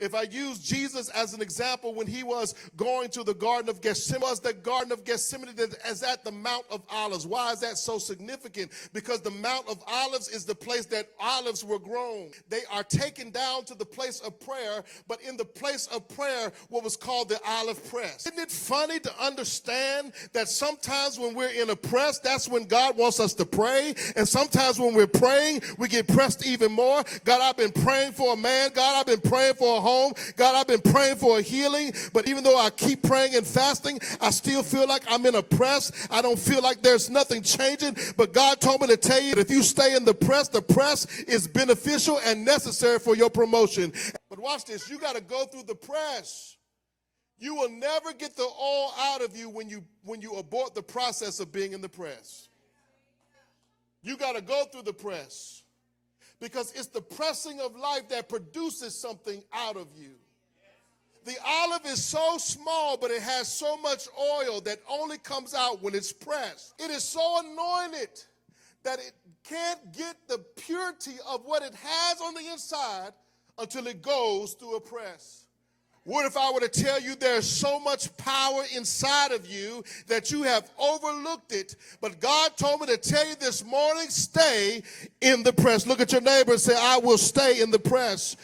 If I use Jesus as an example, when he was going to the Garden of Gethsemane, was the Garden of Gethsemane that is at the Mount of Olives. Why is that so significant? Because the Mount of Olives is the place that olives were grown. They are taken down to the place of prayer, but in the place of prayer, what was called the olive press. Isn't it funny to understand that sometimes when we're in a press, that's when God wants us to pray, and sometimes when we're praying, we get pressed even more. God, I've been praying for a man. God, I've been praying for a home. God, I've been praying for a healing, but even though I keep praying and fasting, I still feel like I'm in a press. I don't feel like there's nothing changing, but God told me to tell you that if you stay in the press is beneficial and necessary for your promotion. But watch this, you got to go through the press. You will never get the oil out of you when you abort the process of being in the press. You got to go through the press, because it's the pressing of life that produces something out of you. The olive is so small, but it has so much oil that only comes out when it's pressed. It is so anointed that it can't get the purity of what it has on the inside until it goes through a press. What if I were to tell you there's so much power inside of you that you have overlooked it, but God told me to tell you this morning, stay in the press. Look at your neighbor and say, I will stay in the press.